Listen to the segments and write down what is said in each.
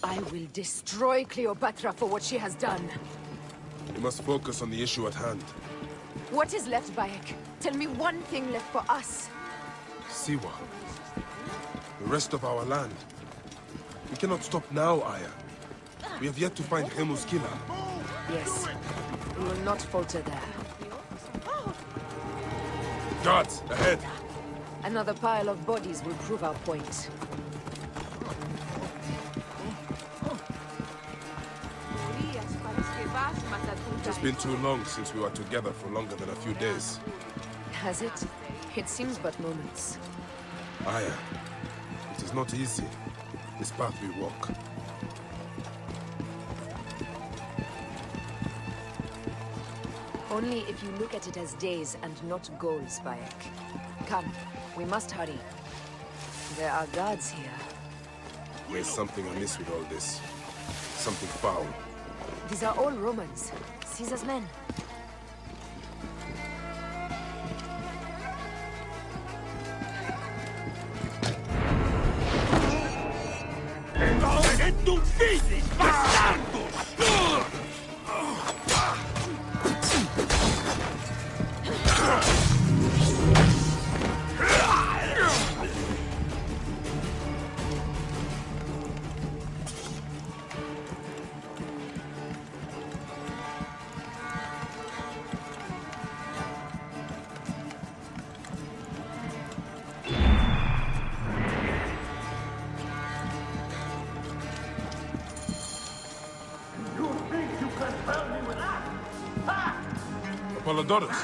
I will destroy Cleopatra for what she has done. We must focus on the issue at hand. What is left, BAIG? Tell me one thing left for us. Siwa. The rest of our land. We cannot stop now, Aya. We have yet to find Hemu's killer. Yes. We will not falter there. Guards, ahead! Another pile of bodies will prove our point. It has been too long since we were together for longer than a few days. Has it? It seems but moments. Aya, it is not easy, this path we walk. Only if you look at it as days and not goals, BAIG. Come, we must hurry. There are guards here. There's something amiss with all this. Something foul. These are all Romans. Caesar's men. Apollodorus!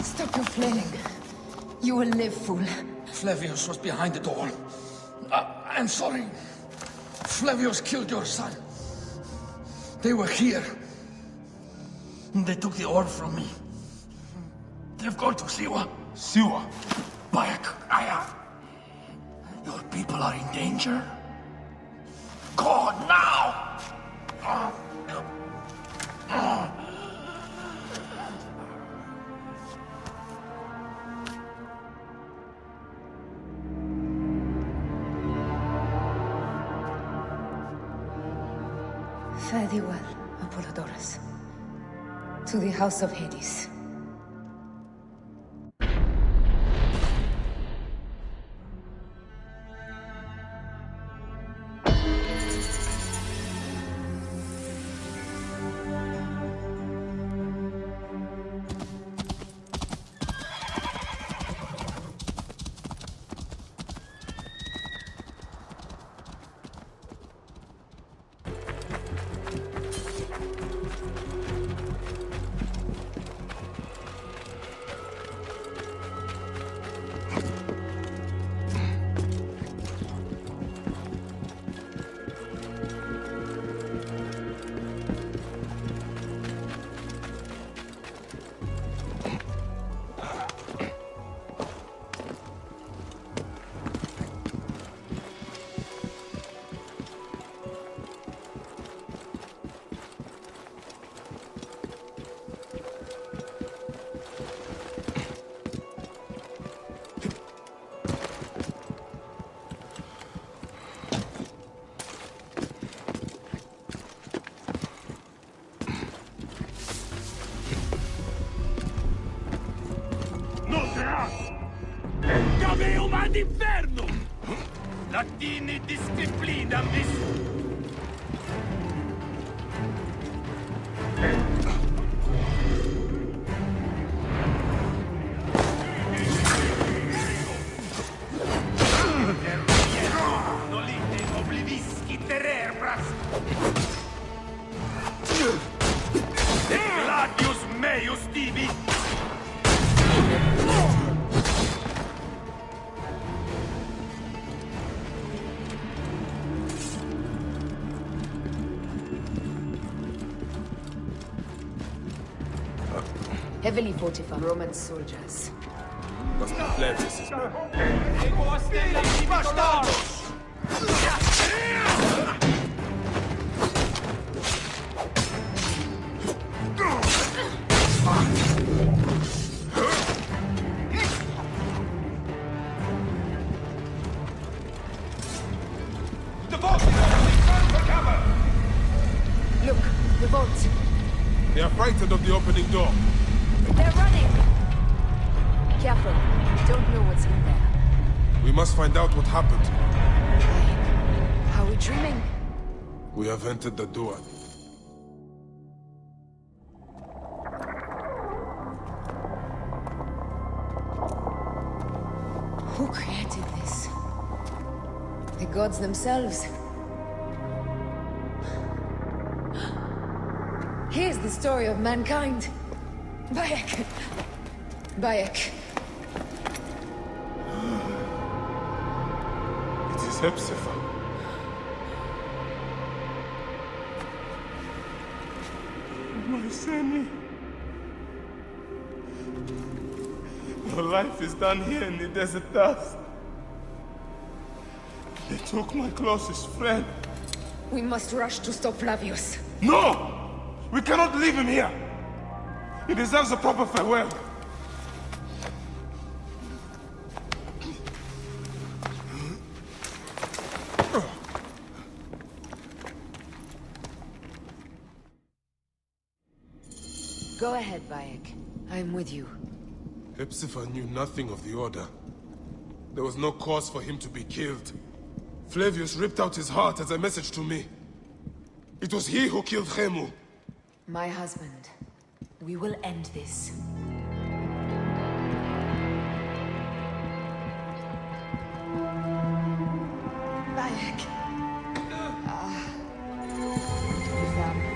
Stop your flailing. You will live, fool. Flavius was behind it all. I'm sorry. Flavius killed your son. They were here. They took the orb from me. They've gone to Siwa. Siwa! BAIG, Aya. Your people are in danger. Go now! Fare thee well, Apollodorus. To the House of Hades. Caveum ad infernum! Latini disciplina mis... Nolite oblivisci terebras! Gladius meius tibi! Heavily fortified Roman soldiers. Must be Flavius' men. Look, the boats. They are frightened of the opening door. They're running! Careful. We don't know what's in there. We must find out what happened. Are we dreaming? We have entered the door. Who created this? The gods themselves. Here's the story of mankind. BAIG. BAIG. It is Hepzibah. My Sammy. Your life is done here in the desert dust. They took my closest friend. We must rush to stop Flavius. No! We cannot leave him here! He deserves a proper farewell. Go ahead, BAIG. I'm with you. Hepzibah knew nothing of the order. There was no cause for him to be killed. Flavius ripped out his heart as a message to me. It was he who killed Khemu. My husband. We will end this. BAIG. You found me.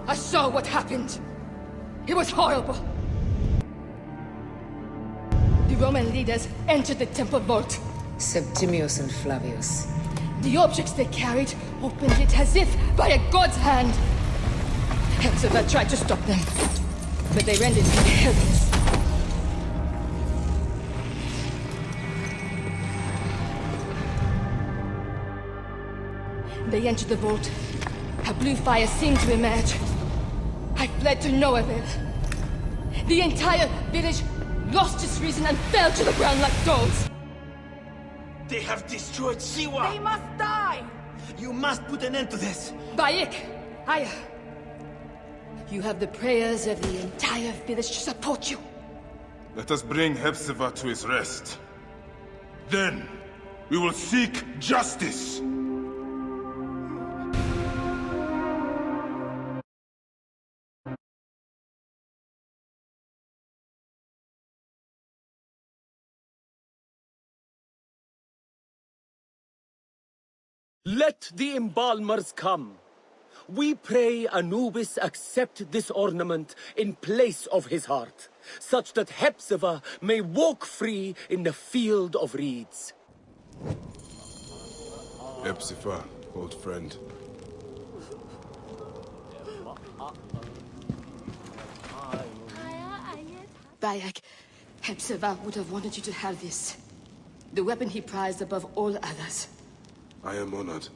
I saw what happened. It was horrible. The Roman leaders entered the temple vault. Septimius and Flavius. The objects they carried opened it as if by a god's hand. Hepzibah tried to stop them, but they rendered him helpless. They entered the vault. A blue fire seemed to emerge. I fled to no avail. The entire village lost its reason and fell to the ground like dogs. They have destroyed Siwa! They must die! You must put an end to this! BAIG, Aya, you have the prayers of the entire village to support you. Let us bring Hepzibah to his rest. Then, we will seek justice! Let the embalmers come. We pray Anubis accept this ornament in place of his heart, such that Hepzibah may walk free in the field of reeds. Hepzibah, old friend. BAIG, Hepzibah would have wanted you to have this. The weapon he prized above all others. I am honored.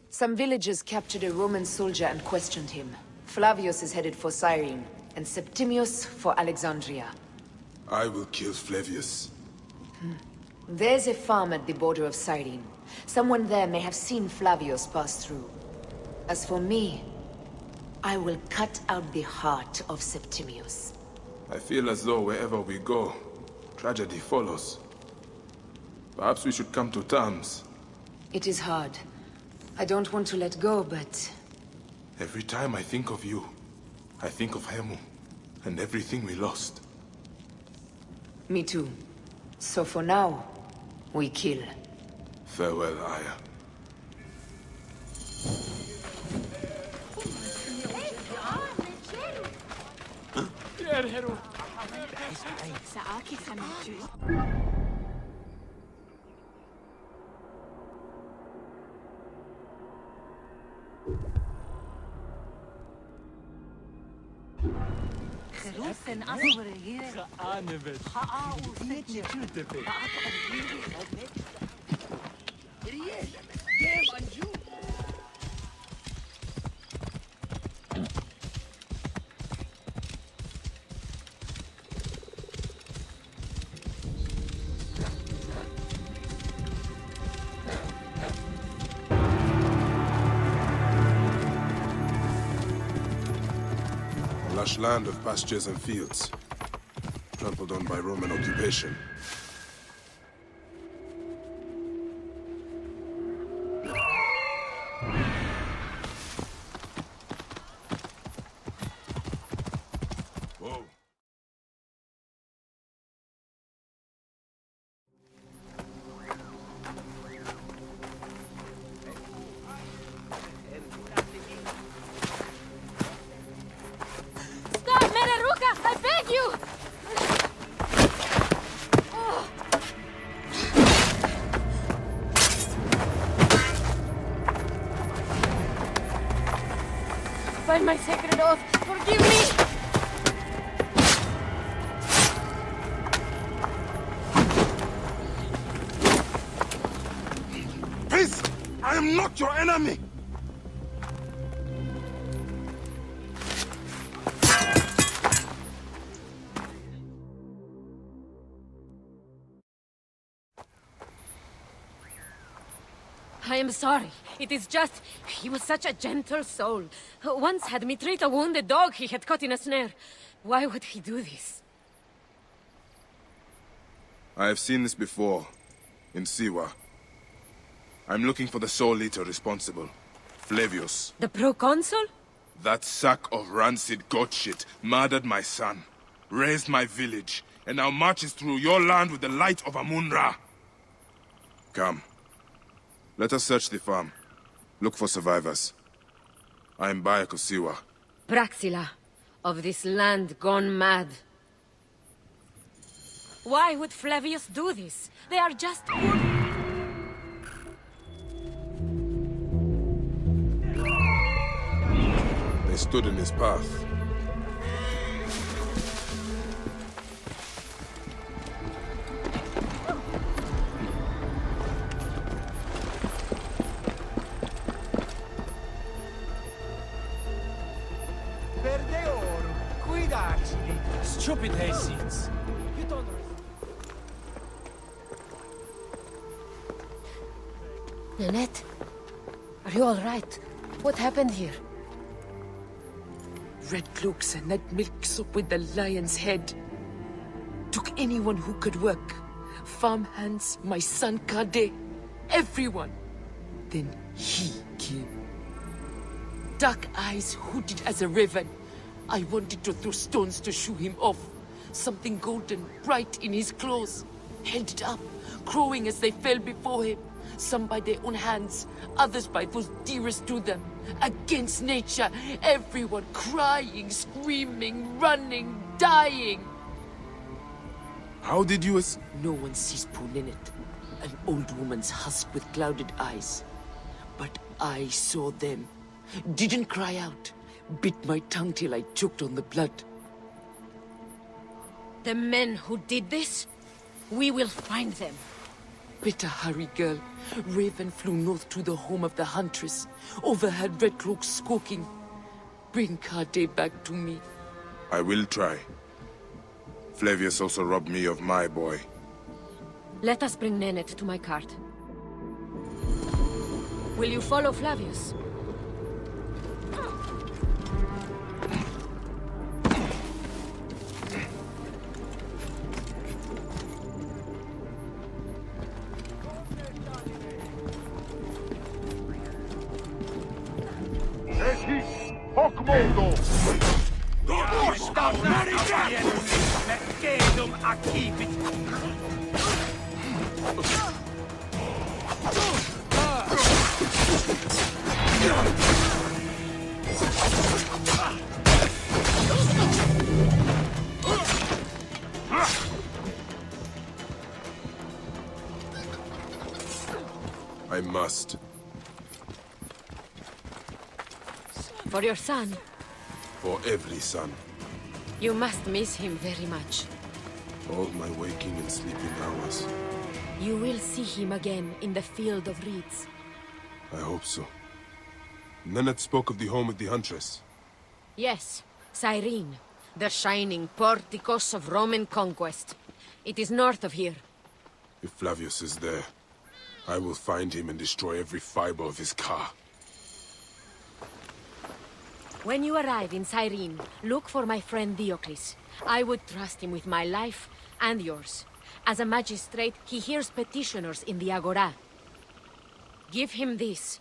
Some villagers captured a Roman soldier and questioned him. Flavius is headed for Cyrene, and Septimius for Alexandria. I will kill Flavius. There's a farm at the border of Cyrene. Someone there may have seen Flavius pass through. As for me, I will cut out the heart of Septimius. I feel as though wherever we go, tragedy follows. Perhaps we should come to terms. It is hard. I don't want to let go, but... Every time I think of you, I think of Hemu, and everything we lost. Me too. So for now, we kill. Farewell, Aya. Lush land of pastures and fields, trampled on by Roman occupation. Whoa. Stop, Mereruka! I beg you! By my sacred oath, forgive me! Peace! I am not your enemy! I am sorry. It is just... he was such a gentle soul. Once had me treat a wounded dog he had caught in a snare. Why would he do this? I have seen this before, in Siwa. I'm looking for the sole leader responsible, Flavius. The proconsul? That sack of rancid goat shit murdered my son, raised my village, and now marches through your land with the light of Amun-Ra. Come. Let us search the farm. Look for survivors. I am Bayek of Siwa. Praxila, of this land gone mad. Why would Flavius do this? They are just good... They stood in his path. Verde oro, guidarci. Stupid hayseeds. Nanette, are you all right? What happened here? Red cloaks and that milk soup with the lion's head. Took anyone who could work. Farmhands, my son Kade, everyone. Then he came. Dark eyes hooded as a raven. I wanted to throw stones to shoo him off. Something golden, bright in his claws. Held it up, crowing as they fell before him. Some by their own hands, others by those dearest to them. Against nature, everyone crying, screaming, running, dying. How did you No one sees Pulinet, an old woman's husk with clouded eyes. But I saw them. Didn't cry out. Bit my tongue till I choked on the blood. The men who did this? We will find them. Better hurry, girl. Raven flew north to the home of the huntress. Overheard Red Cloak squawking. Bring Kade back to me. I will try. Flavius also robbed me of my boy. Let us bring Nennet to my cart. Will you follow Flavius? I must. For your son, For every son. you must miss him very much. All my waking and sleeping hours. You will see him again in the field of reeds. I hope so. Nennet spoke of the home of the Huntress. Yes, Cyrene, the shining porticos of Roman conquest. It is north of here. If Flavius is there, I will find him and destroy every fiber of his car. When you arrive in Cyrene, look for my friend Diocles. I would trust him with my life and yours. As a magistrate, he hears petitioners in the Agora. Give him this.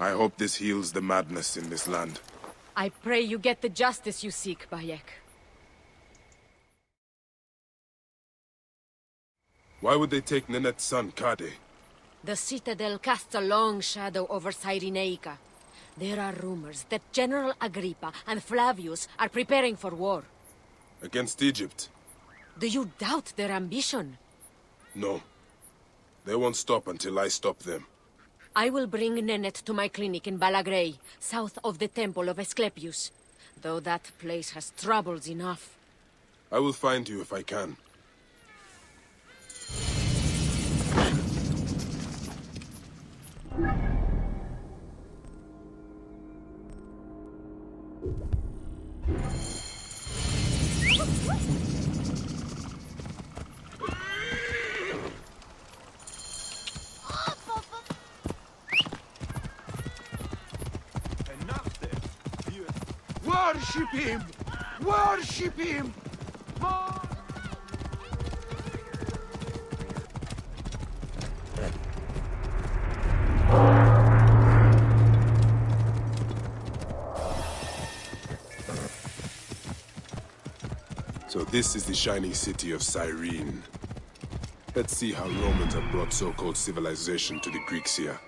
I hope this heals the madness in this land. I pray you get the justice you seek, BAIG. Why would they take Nenet's son, Kade? The Citadel casts a long shadow over Cyrenaica. There are rumors that General Agrippa and Flavius are preparing for war. Against Egypt? Do you doubt their ambition? No. They won't stop until I stop them. I will bring Nennet to my clinic in Balagrey, south of the Temple of Asclepius. Though that place has troubles enough. I will find you if I can. Worship him! Worship him! So this is the shining city of Cyrene. Let's see how Romans have brought so-called civilization to the Greeks here.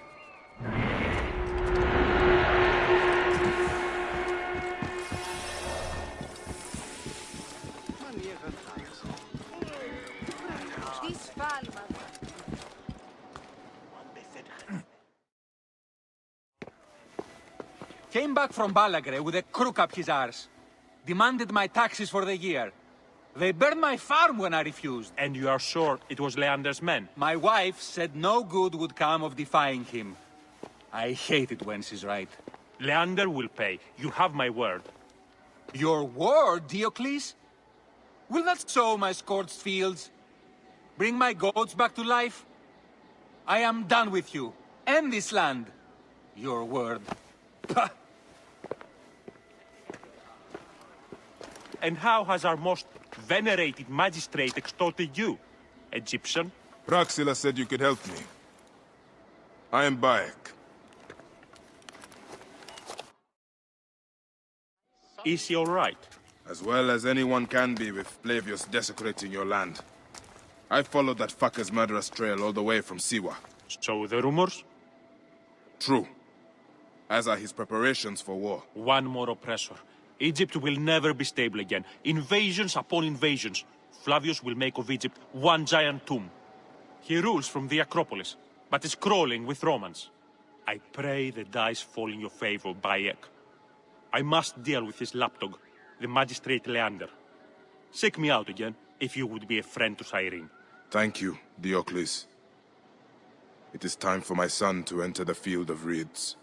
Came back from Balagre with a crook up his arse. Demanded my taxes for the year. They burned my farm when I refused. And you are sure it was Leander's men? My wife said no good would come of defying him. I hate it when she's right. Leander will pay. You have my word. Your word, Diocles? Will that sow my scorched fields? Bring my goats back to life? I am done with you. End this land. Your word. Pah! And how has our most venerated magistrate extorted you, Egyptian? Praxilla said you could help me. I am BAIG. Is he all right? As well as anyone can be with Flavius desecrating your land. I followed that fucker's murderous trail all the way from Siwa. So the rumors? True. As are his preparations for war. One more oppressor. Egypt will never be stable again. Invasions upon invasions. Flavius will make of Egypt one giant tomb. He rules from the Acropolis, but is crawling with Romans. I pray the dice fall in your favor, BAIG. I must deal with his lapdog, the magistrate Leander. Seek me out again, if you would be a friend to Cyrene. Thank you, Diocles. It is time for my son to enter the field of reeds.